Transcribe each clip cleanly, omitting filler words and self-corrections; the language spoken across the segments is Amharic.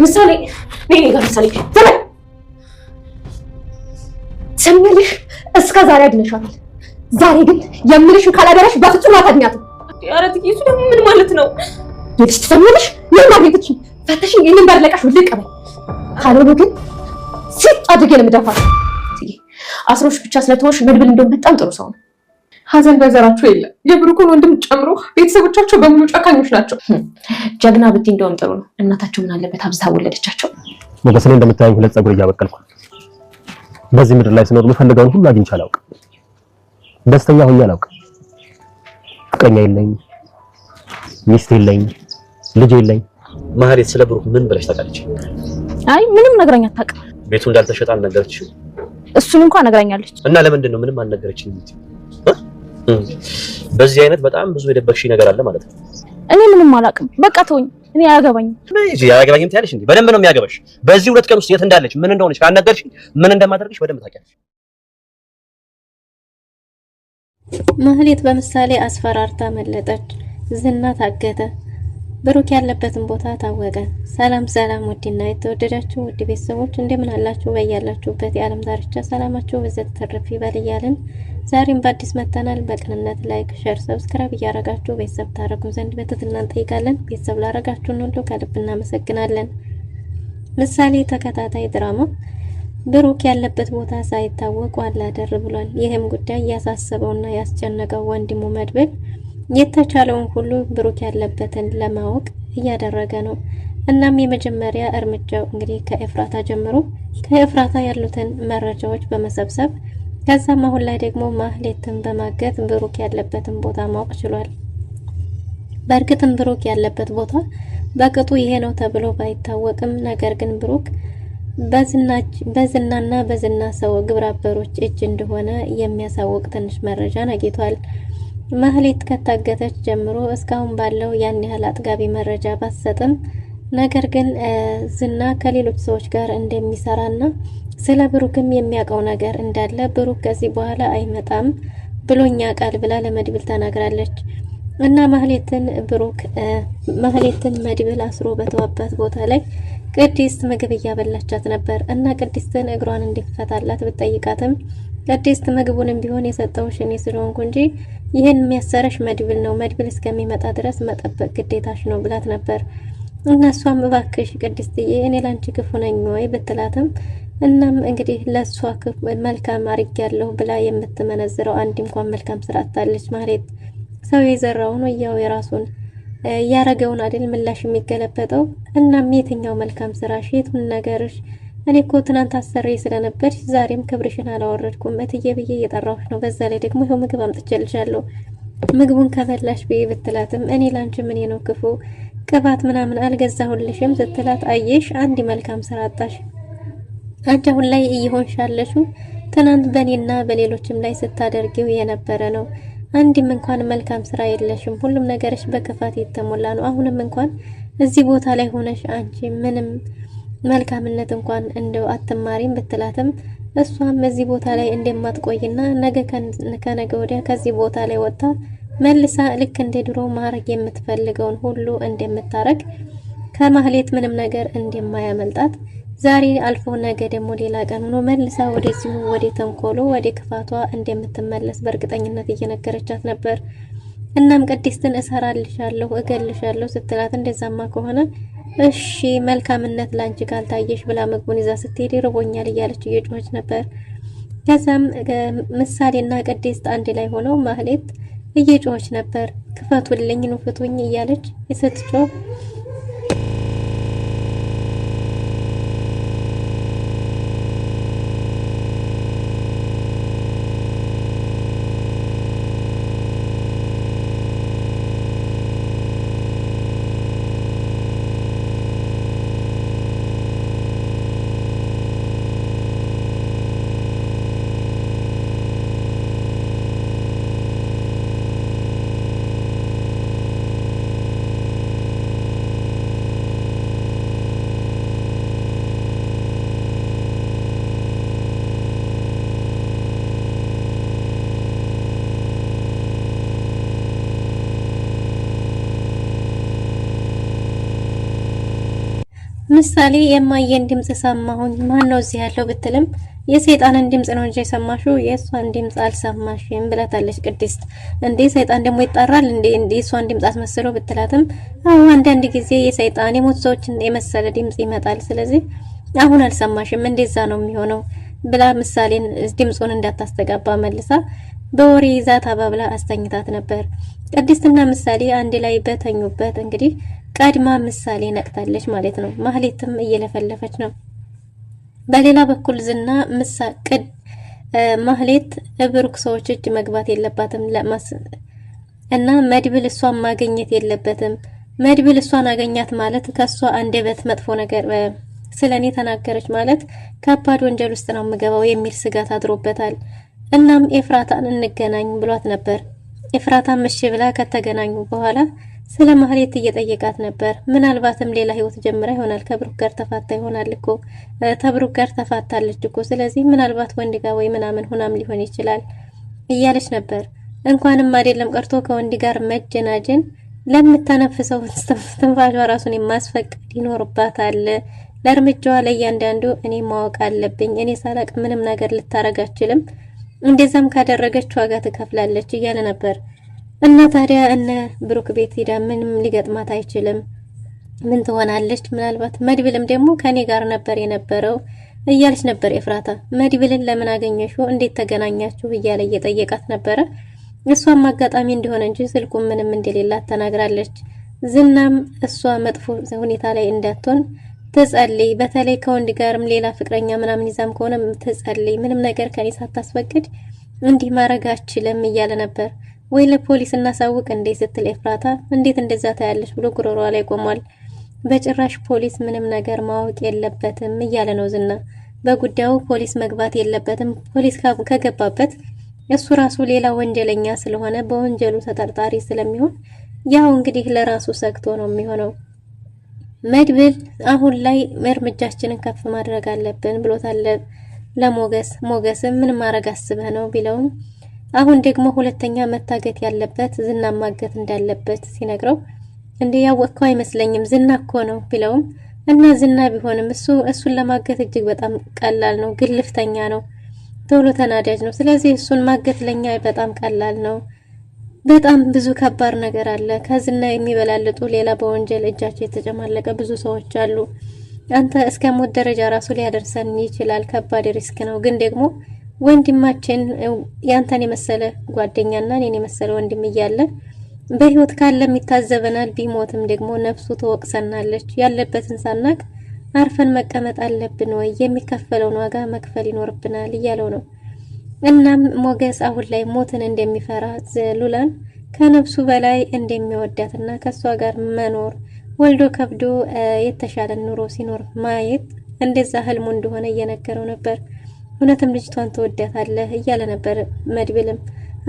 ምሳሌ ነይ ጋር ምሳሌ ሰምልሽ እስከ ዛሬ አድነሻታል። ዛሬ ግን የምልሽን ካላደረሽ በፍጹም አታድኛትም። ኧረ ትይሱ ደግሞ ምን ማለት ነው? ልጅ ትሰምልሽ ምን ማግኘትሽ ፈተሽ ይሄንን ባርለቃሽ ልቅ በይ። ካልሆነ ግን ሲጥ አድርጌ ነው የምደፋት። አስሮሽ ብቻ ስለተወሽ መድብል እንደውም በጣም ጥሩ ሰው ነው። ሀዘን በዘራችሁ የለም። የብሩክን ወንድም ጨምሮ ቤተሰቦቻቸው በሙሉ ጨካኞች ናቸው። ጀግና ብትይ እንደውም ጥሩ ነው። እናታቸው ምን አለበት አብዝታ ወለደቻቸው። ሞገስ እኔ እንደምታየኝ ሁለት ፀጉር እያበቀልኩ በዚህ ምድር ላይ ስኖር የምፈልገውን ሁሉ አግኝቼ አላውቅም። ደስተኛ ሆኜ አላውቅም። ፍቅረኛ የለኝ፣ ሚስት የለኝ፣ ልጅ የለኝ። ማህሌት ስለ ብሩክ ምን ብለሽ ታውቃለች? አይ ምንም ነግረኛ አታውቅም። ቤቱ እንዳልተሸጠ አልነገረችሽም? እሱን እንኳን ነግረኛለች። እና ለምንድን ነው ምንም አልነገረችኝም? በዚህ አይነት በጣም ብዙ የደበቅሽ ነገር አለ ማለት ነው። እኔ ምንም አላውቅም። በቃ ተወኝ። እኔ አያገባኝም። አያገባኝም ትያለሽ እንዴ? በደንብ ነው የሚያገባሽ። በዚህ 2 ቀን ውስጥ የት እንዳለች ምን እንደሆነች ካልነገርሽ ምን እንደማደርግሽ በደንብ ታውቂያለሽ። ማህሌት በምሳሌ አስፈራርታ መለጠች። ዝና ታገተ። ብሩክ ያለበትን ቦታ ታወቀ። ሰላም ሰላም፣ ውድና የተወደዳችሁ ውድ ቤተሰቦች እንደምን አላችሁ? በያላችሁበት የዓለም ዳርቻ ሰላማችሁ በዘት ተረፍ ይበል እያልን ዛሬም በአዲስ መተናል። በቅንነት ላይክ፣ ሼር፣ ሰብስክራይብ እያረጋችሁ ቤተሰብ ታረጉን ዘንድ በትህትና እንጠይቃለን። ቤተሰብ ላረጋችሁን ሁሉ ከልብ እናመሰግናለን። ምሳሌ ተከታታይ ድራማ ብሩክ ያለበት ቦታ ሳይታወቅ ዋላ ደር ብሏል። ይህም ጉዳይ ያሳሰበውና ያስጨነቀው ወንድሙ መድብል የተቻለውን ሁሉ ብሩክ ያለበትን ለማወቅ እያደረገ ነው። እናም የመጀመሪያ እርምጃው እንግዲህ ከኤፍራታ ጀምሮ ከኤፍራታ ያሉትን መረጃዎች በመሰብሰብ ከዛም አሁን ላይ ደግሞ ማህሌትን በማገት ብሩክ ያለበትን ቦታ ማወቅ ችሏል። በእርግጥም ብሩክ ያለበት ቦታ በቅጡ ይሄ ነው ተብሎ ባይታወቅም ነገር ግን ብሩክ በዝናና በዝና ሰው ግብረ አበሮች እጅ እንደሆነ የሚያሳውቅ ትንሽ መረጃ አግኝቷል። ማህሌት ከታገተች ጀምሮ እስካሁን ባለው ያን ያህል አጥጋቢ መረጃ ባሰጥም ነገር ግን ዝና ከሌሎች ሰዎች ጋር እንደሚሰራና ስለ ብሩክም የሚያውቀው ነገር እንዳለ ብሩክ ከዚህ በኋላ አይመጣም ብሎኛ ቃል ብላ ለመድብል ተናግራለች። እና ማህሌትን መድብል አስሮ በተዋባት ቦታ ላይ ቅድስት ምግብ እያበላቻት ነበር። እና ቅድስትን እግሯን እንዲፈታላት ብትጠይቃትም ቅድስት ምግቡንም ቢሆን የሰጠውሽ እኔ ስለሆንኩ እንጂ ይህን የሚያሰረሽ መድብል ነው፣ መድብል እስከሚመጣ ድረስ መጠበቅ ግዴታሽ ነው ብላት ነበር። እነሷም እባክሽ ቅድስትዬ እኔ ላንቺ ክፉ ነኝ ወይ ብትላትም እናም እንግዲህ ለሷ መልካም አርጊያለሁ ብላ የምትመነዝረው አንድ እንኳን መልካም ስራ አጣለች። ማለት ሰው የዘራው ነው ያው የራሱን ያረገውን አይደል ምላሽ የሚገለበጠው። እናም የትኛው መልካም ስራሽ የቱን ነገርሽ? እኔ እኮ ትናንት አሰሬ ስለነበር ዛሬም ክብርሽን አላወረድኩም እትዬ ብዬ እየጠራሁሽ ነው። በዛ ላይ ደግሞ ይኸው ምግብ አምጥቼልሻለሁ ምግቡን ከበላሽ ብዬ ብትላትም እኔ ላንቺ ምን ነው ክፉ ቅባት ምናምን አልገዛሁልሽም ስትላት አየሽ አንድ መልካም ስራ አጣሽ። አንቺ አሁን ላይ እየሆንሻለሹ ትናንት በእኔና በሌሎችም ላይ ስታደርጊው የነበረ ነው። አንድም እንኳን መልካም ስራ የለሽም። ሁሉም ነገርሽ በክፋት የተሞላ ነው። አሁንም እንኳን እዚህ ቦታ ላይ ሆነሽ አንቺ ምንም መልካምነት እንኳን እንደው አትማሪም ብትላትም እሷም እዚህ ቦታ ላይ እንደማትቆይና ነገ ከነገ ወዲያ ከዚህ ቦታ ላይ ወጣ መልሳ ልክ እንደ ድሮ ማረግ የምትፈልገውን ሁሉ እንደምታረግ ከማህሌት ምንም ነገር እንደማያመልጣት ዛሬ አልፎ ነገ ደግሞ ሌላ ቀን ሆኖ መልሳ ወደዚሁ ወደ ተንኮሎ ወደ ክፋቷ እንደምትመለስ በእርግጠኝነት እየነገረቻት ነበር። እናም ቅድስትን እሰራልሻለሁ እገልሻለሁ ስትላት እንደዛማ ከሆነ እሺ መልካምነት ላንቺ ካልታየሽ ብላ ምግቡን ይዛ ስትሄድ ርቦኛል እያለች እየጮኸች ነበር። ከዛም ምሳሌና ቅድስት አንድ ላይ ሆነው ማህሌት እየጮኸች ነበር። ክፈቱልኝ ንፍቱኝ እያለች ስትጮህ ምሳሌ የማየን ድምጽ ሰማሁኝ ማን ነው እዚህ ያለው ብትልም የሰይጣንን ድምጽ ነው እንጂ የሰማሽው የእሷን ድምጽ አልሰማሽም ብላታለች ቅድስት። እንዴ ሰይጣን ደግሞ ይጣራል እንዴ እሷን ድምጽ አስመስሎ ብትላትም አዎ አንዳንድ ጊዜ የሰይጣን የሞት ሰዎችን የመሰለ ድምጽ ይመጣል፣ ስለዚህ አሁን አልሰማሽም እንደዛ ነው የሚሆነው ብላ ምሳሌን ድምጹን እንዳታስተጋባ መልሳ በወሬ ይዛት አባብላ አስተኝታት ነበር። ቅድስትና ምሳሌ አንድ ላይ በተኙበት እንግዲህ ቀድማ ምሳሌ ነቅታለች ማለት ነው። ማህሌትም እየለፈለፈች ነው። በሌላ በኩል ዝና ማህሌት ብሩክ ሰዎች እጅ መግባት የለባትም እና መድብል እሷን ማግኘት የለበትም። መድብል እሷን አገኛት ማለት ከሷ አንደበት መጥፎ ነገር ስለኔ ተናገረች ማለት ከባድ ወንጀል ውስጥ ነው የምገባው የሚል ስጋት አድሮበታል። እናም ኤፍራታን እንገናኝ ብሏት ነበር። ኤፍራታን እሺ ብላ ከተገናኙ በኋላ ስለ ማህሌት እየጠየቃት ነበር። ምናልባትም ሌላ ህይወት ጀምራ ይሆናል፣ ከብሩክ ጋር ተፋታ ይሆናል እኮ ተብሩክ ጋር ተፋታለች እኮ፣ ስለዚህ ምናልባት ወንድ ጋር ወይ ምናምን ሆናም ሊሆን ይችላል እያለች ነበር። እንኳንም አይደለም ቀርቶ ከወንድ ጋር መጀናጀን ለምታነፍሰው ትንፋሿ ራሱን የማስፈቅድ ይኖርባታል። ለእርምጃዋ ለእያንዳንዱ እኔ ማወቅ አለብኝ፣ እኔ ሳላቅ ምንም ነገር ልታረግ አትችልም፣ እንደዛም ካደረገች ዋጋ ትከፍላለች እያለ ነበር። እና ታዲያ እነ ብሩክ ቤት ሄዳ ምንም ሊገጥማት አይችልም፣ ምን ትሆናለች? ምናልባት መድብልም ደግሞ ከኔ ጋር ነበር የነበረው እያለች ነበር ኤፍራታ። መድብልን ለምን አገኘሽው? እንዴት ተገናኛችሁ? እያለ እየጠየቃት ነበረ። እሷም አጋጣሚ እንደሆነ እንጂ ስልኩ ምንም እንደሌላት ተናግራለች። ዝናም እሷ መጥፎ ሁኔታ ላይ እንዳትሆን ትጸልይ፣ በተለይ ከወንድ ጋርም ሌላ ፍቅረኛ ምናምን ይዛም ከሆነ ትጸልይ፣ ምንም ነገር ከኔ ሳታስፈቅድ እንዲህ ማድረግ አትችልም እያለ ነበር። ወይ ለፖሊስ እናሳውቅ እንዴ ስትል ኤፍራታ እንዴት እንደዛ ታያለሽ ብሎ ጉሮሮዋ ላይ ቆሟል። በጭራሽ ፖሊስ ምንም ነገር ማወቅ የለበትም እያለ ነው ዝና። በጉዳዩ ፖሊስ መግባት የለበትም፣ ፖሊስ ከገባበት እሱ ራሱ ሌላ ወንጀለኛ ስለሆነ በወንጀሉ ተጠርጣሪ ስለሚሆን ያው እንግዲህ ለራሱ ሰግቶ ነው የሚሆነው። መድብል አሁን ላይ እርምጃችንን ከፍ ማድረግ አለብን ብሎታል ለሞገስ። ሞገስም ምን ማድረግ አስበህ ነው ቢለውም አሁን ደግሞ ሁለተኛ መታገት ያለበት ዝና ማገት እንዳለበት ሲነግረው እንዴ ያወቅከው አይመስለኝም ዝና እኮ ነው ቢለውም እና ዝና ቢሆንም እሱን ለማገት እጅግ በጣም ቀላል ነው፣ ግልፍተኛ ነው፣ ቶሎ ተናዳጅ ነው። ስለዚህ እሱን ማገት ለኛ በጣም ቀላል ነው። በጣም ብዙ ከባድ ነገር አለ። ከዝና የሚበላልጡ ሌላ በወንጀል እጃቸው የተጨማለቀ ብዙ ሰዎች አሉ። አንተ እስከ ሞት ደረጃ ራሱ ሊያደርሰን ይችላል። ከባድ ሪስክ ነው። ግን ደግሞ ወንድማችን ያንተን የመሰለ ጓደኛና እኔን የመሰለ ወንድም እያለ በህይወት ካለም ይታዘበናል። ቢሞትም ደግሞ ነፍሱ ተወቅሰናለች። ያለበትን ሳናቅ አርፈን መቀመጥ አለብን ወይ? የሚከፈለውን ዋጋ መክፈል ይኖርብናል እያለው ነው። እናም ሞገስ አሁን ላይ ሞትን እንደሚፈራ ሉላን ከነፍሱ በላይ እንደሚወዳትና ከሷ ጋር መኖር ወልዶ ከብዶ የተሻለ ኑሮ ሲኖር ማየት እንደዛ ህልሙ እንደሆነ እየነገረው ነበር። እውነትም ልጅቷን ተወዳታለህ እያለ ነበር መድብልም።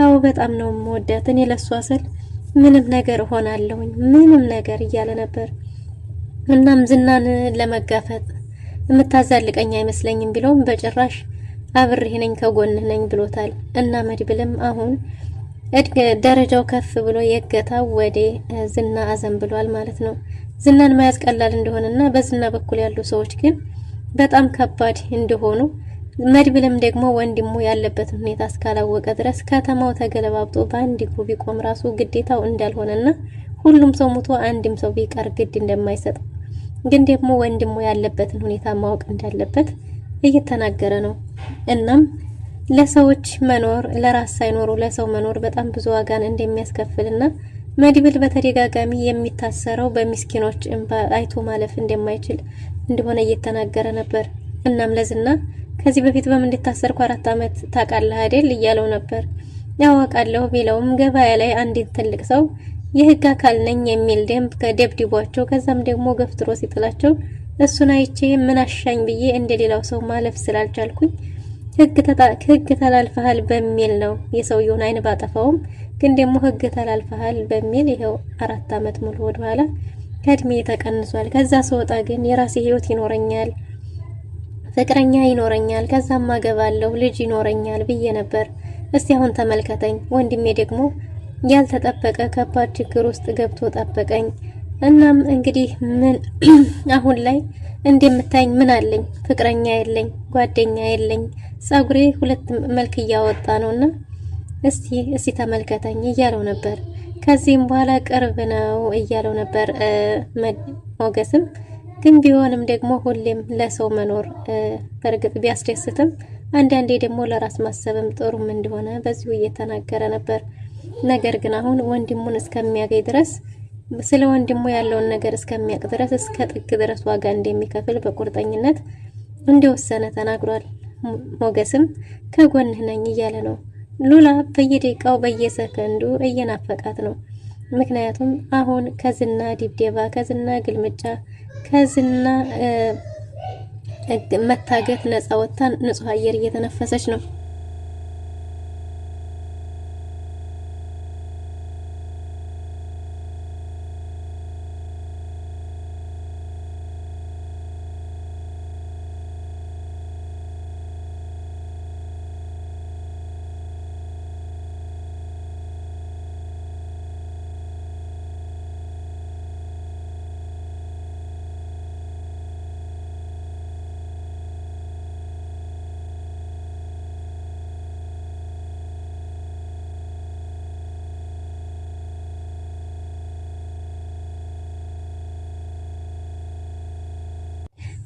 አዎ በጣም ነው የምወዳት፣ እኔ ለሷ ስል ምንም ነገር ሆናለሁኝ ምንም ነገር እያለ ነበር። እናም ዝናን ለመጋፈጥ የምታዛልቀኝ አይመስለኝም ቢለውም በጭራሽ አብሬህ ነኝ ከጎንህ ነኝ ብሎታል። እና መድብልም አሁን ደረጃው ከፍ ብሎ የገታው ወደ ዝና አዘንብሏል ማለት ነው። ዝናን መያዝ ቀላል እንደሆነና በዝና በኩል ያሉ ሰዎች ግን በጣም ከባድ እንደሆኑ መድብልም ደግሞ ወንድሙ ያለበትን ሁኔታ እስካላወቀ ድረስ ከተማው ተገለባብጦ በአንድ እግሩ ቢቆም ራሱ ግዴታው እንዳልሆነና ሁሉም ሰው ሞቶ አንድም ሰው ቢቀር ግድ እንደማይሰጥ ግን ደግሞ ወንድሙ ያለበትን ሁኔታ ማወቅ እንዳለበት እየተናገረ ነው። እናም ለሰዎች መኖር ለራስ ሳይኖሩ ለሰው መኖር በጣም ብዙ ዋጋን እንደሚያስከፍልና መድብል በተደጋጋሚ የሚታሰረው በሚስኪኖች እንባ አይቶ ማለፍ እንደማይችል እንደሆነ እየተናገረ ነበር። እናም ለዝና ከዚህ በፊት በምን እንደታሰርኩ 4 አመት ታውቃለህ አይደል እያለው ነበር። ያወቃለሁ ቢለውም ገበያ ላይ አንድ ትልቅ ሰው የህግ አካል ነኝ የሚል ደንብ ከደብድቧቸው ከዛም ደግሞ ገፍትሮ ሲጥላቸው እሱን አይቼ ምን አሻኝ ብዬ እንደሌላው ሰው ማለፍ ስላልቻልኩኝ ህግ ተላልፈሃል በሚል ነው የሰውየውን አይን ባጠፋውም ግን ደግሞ ህግ ተላልፈሃል በሚል ይሄው 4 አመት ሙሉ ወደኋላ ከእድሜ ተቀንሷል። ከዛ ስወጣ ግን የራሴ ህይወት ይኖረኛል፣ ፍቅረኛ ይኖረኛል፣ ከዛም አገባለሁ፣ ልጅ ይኖረኛል ብዬ ነበር። እስቲ አሁን ተመልከተኝ። ወንድሜ ደግሞ ያልተጠበቀ ከባድ ችግር ውስጥ ገብቶ ጠበቀኝ። እናም እንግዲህ ምን አሁን ላይ እንደምታኝ ምን አለኝ? ፍቅረኛ የለኝ፣ ጓደኛ የለኝ፣ ጸጉሬ ሁለት መልክ እያወጣ ነውና እስቲ ተመልከተኝ እያለው ነበር። ከዚህም በኋላ ቅርብ ነው እያለው ነበር ሞገስም። ግን ቢሆንም ደግሞ ሁሌም ለሰው መኖር በእርግጥ ቢያስደስትም አንዳንዴ ደግሞ ለራስ ማሰብም ጥሩም እንደሆነ በዚሁ እየተናገረ ነበር። ነገር ግን አሁን ወንድሙን እስከሚያገኝ ድረስ ስለ ወንድሙ ያለውን ነገር እስከሚያውቅ ድረስ እስከ ጥግ ድረስ ዋጋ እንደሚከፍል በቁርጠኝነት እንደወሰነ ተናግሯል። ሞገስም ከጎንህ ነኝ እያለ ነው። ሉላ በየደቂቃው በየሰከንዱ እየናፈቃት ነው። ምክንያቱም አሁን ከዝና ድብደባ፣ ከዝና ግልምጫ፣ ከዝና መታገት ነፃ ወጥታ ንጹህ አየር እየተነፈሰች ነው።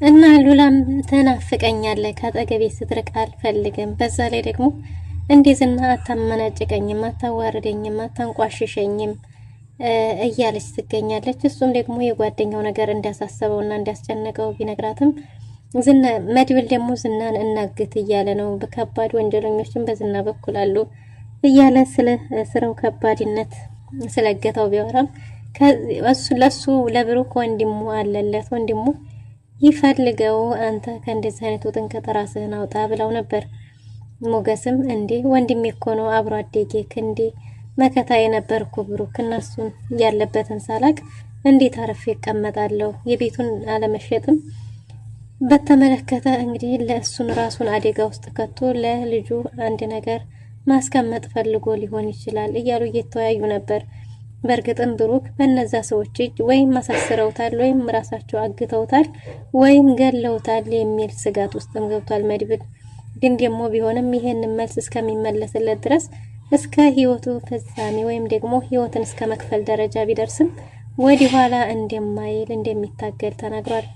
እና ሉላም ተናፍቀኛለህ፣ ካጠገቤ ስትርቅ አልፈልግም። በዛ ላይ ደግሞ እንደዝና አታመናጭቀኝም፣ አታዋርደኝም፣ አታንቋሽሸኝም እያለች ትገኛለች። እሱም ደግሞ የጓደኛው ነገር እንዳሳሰበውና እንዳስጨነቀው ቢነግራትም ዝና መድብል ደግሞ ዝናን እናግት እያለ ነው። በከባድ ወንጀለኞችን በዝና በኩል አሉ እያለ ስለ ስራው ከባድነት ስለገታው ቢወራም ለሱ ለብሩክ ወንድሙ አለለት። ወንድሙ ይፈልገው አንተ ከእንደዚህ አይነቱ ጥንቀት ራስህን አውጣ ብለው ነበር። ሞገስም እንዴ ወንድሜ እኮ ነው አብሮ አደጌ ክንዴ መከታ የነበርኩ ብሩክ እነሱን ያለበትን ሳላቅ እንዴት አረፍ ይቀመጣለሁ? የቤቱን አለመሸጥም በተመለከተ እንግዲህ ለእሱን ራሱን አደጋ ውስጥ ከቶ ለልጁ አንድ ነገር ማስቀመጥ ፈልጎ ሊሆን ይችላል እያሉ እየተወያዩ ነበር። በእርግጥም ብሩክ በነዛ ሰዎች እጅ ወይም ማሳስረውታል ወይም ራሳቸው አግተውታል ወይም ገለውታል የሚል ስጋት ውስጥም ገብቷል መድብል። ግን ደግሞ ቢሆንም ይሄንን መልስ እስከሚመለስለት ድረስ እስከ ህይወቱ ፍጻሜ ወይም ደግሞ ህይወትን እስከ መክፈል ደረጃ ቢደርስም ወደ ኋላ እንደማይል እንደሚታገል ተናግሯል።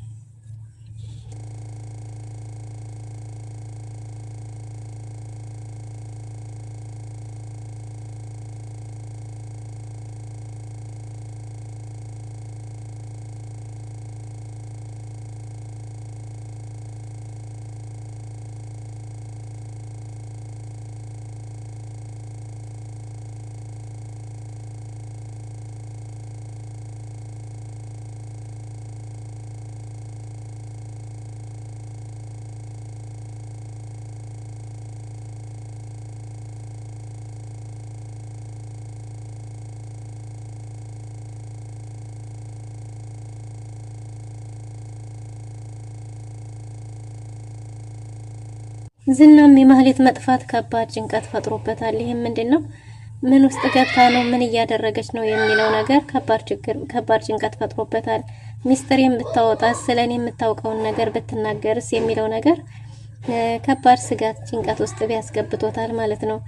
ዝናም የማህሌት መጥፋት ከባድ ጭንቀት ፈጥሮበታል። ይሄም ምንድነው? ምን ውስጥ ገብታ ነው? ምን እያደረገች ነው የሚለው ነገር ከባድ ጭንቀት ፈጥሮበታል። ሚስጥሬን ብታወጣስ፣ ስለኔ የምታውቀውን ነገር ብትናገርስ የሚለው ነገር ከባድ ስጋት ጭንቀት ውስጥ ቢያስገብቶታል ማለት ነው።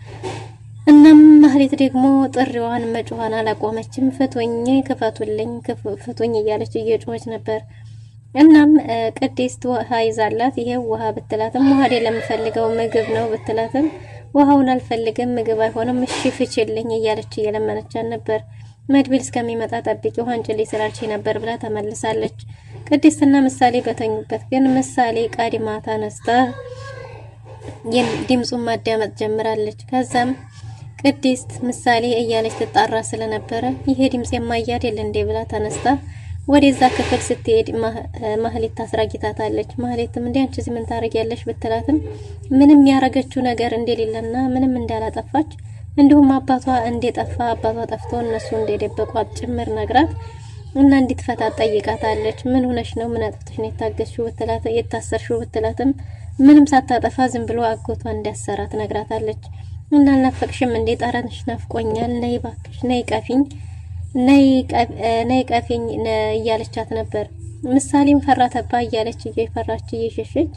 እናም ማህሌት ደግሞ ጥሪዋን መጮሃን አላቆመችም። ፍቱኝ፣ ክፈቱልኝ፣ ፍቱኝ እያለች እየጮኸች ነበር። እናም ቅድስት ውሃ ይዛላት ይሄው ውሃ ብትላትም ውሃ ለምፈልገው ምግብ ነው ብትላትም ውሃውን አልፈልግም ምግብ አይሆንም እሺ ፍችልኝ እያለች እየለመነቻት ነበር። መድብል እስከሚመጣ ጠብቂ ውሃ አንጭልኝ ስላልችኝ ነበር ብላ ተመልሳለች። ቅድስትና ምሳሌ በተኙበት ግን ምሳሌ ቀድማ ተነስታ ድምጹን ማዳመጥ ጀምራለች። ከዛም ቅድስት ምሳሌ እያለች ትጣራ ስለነበረ ይሄ ድምጽ የማያድ የለ እንዴ ብላ ተነስታ ወደዛ ክፍል ስትሄድ ማህሌት ታስራጊታታለች። ማህሌትም እንዴ አንቺ ምን ታረጊያለሽ ብትላትም ምንም ያረገችው ነገር እንደሌለና ምንም እንዳላጠፋች እንዲሁም አባቷ እንደጠፋ አባቷ ጠፍቶ እነሱ እንደደበቋት ጭምር ነግራት እና እንድትፈታት ጠይቃታለች። ምን ሆነሽ ነው? ምን አጥፍተሽ ነው የታገሽው ብትላት የታሰርሽው ብትላትም ምንም ሳታጠፋ ዝም ብሎ አጎቷ እንዲያሰራት ነግራታለች። እና አልናፈቅሽም እንዴ? ጠረንሽ ናፍቆኛል፣ ነይ እባክሽ ነይ ቀፊኝ ነይ ቀፊኝ እያለቻት ነበር። ምሳሌም ፈራተባ እያለች እየፈራች እየሸሸች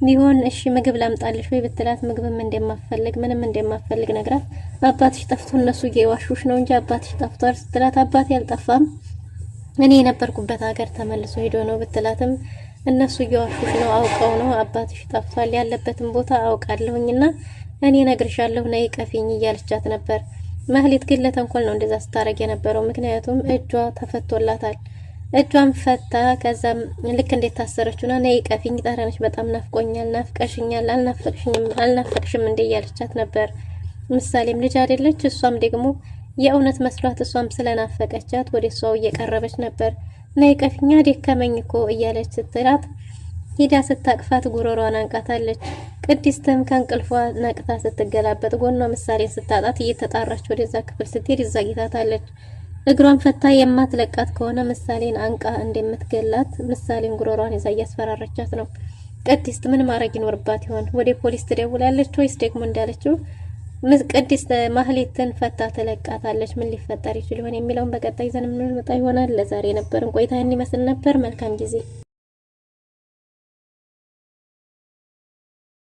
ቢሆን እሺ ምግብ ላምጣልሽ ወይ ብትላት ምግብም እንደማፈልግ ምንም እንደማፈልግ ነግራት አባትሽ ጠፍቶ እነሱ እየዋሹሽ ነው እንጂ አባትሽ ጠፍቷል ስትላት አባቴ አልጠፋም እኔ የነበርኩበት ሀገር ተመልሶ ሄዶ ነው ብትላትም እነሱ እየዋሹሽ ነው አውቀው ነው አባትሽ ጠፍቷል ያለበትን ቦታ አውቃለሁኝና እኔ ነግርሻለሁ ነይ ቀፊኝ እያለቻት ነበር። ማህሌት ግን ለተንኮል ነው እንደዛ ስታረግ የነበረው ምክንያቱም እጇ ተፈቶላታል። እጇን ፈታ ከዛም ልክ እንዴት ታሰረችውና ነይ ቀፊኝ ጠረንሽ በጣም ናፍቆኛል ናፍቀሽኛል አልናፈቅሽም እንደ እያለቻት ነበር። ምሳሌም ልጅ አይደለች እሷም ደግሞ የእውነት መስሏት እሷም ስለናፈቀቻት ወደ እሷው እየቀረበች ነበር። ነይ ቀፊኛ ደከመኝ እኮ እያለች ስትላት ሄዳ ስታቅፋት ጉሮሯን አንቃታለች። ቅድስትም ከእንቅልፏ ነቅታ ስትገላበጥ ጎኗ ምሳሌን ስታጣት እየተጣራች ወደዛ ክፍል ስትሄድ ይዛጊታታለች። እግሯን ፈታ የማትለቃት ከሆነ ምሳሌን አንቃ እንደምትገላት ምሳሌን ጉሮሯን ይዛ እያስፈራረቻት ነው። ቅድስት ምን ማድረግ ይኖርባት ይሆን? ወደ ፖሊስ ትደውላለች ወይስ ደግሞ እንዳለችው ቅድስት ማህሌትን ፈታ ትለቃታለች? ምን ሊፈጠር ይችል ይሆን የሚለውን በቀጣይ ዘን ምን መጣ ይሆናል። ለዛሬ የነበረን ቆይታ ይመስል ነበር። መልካም ጊዜ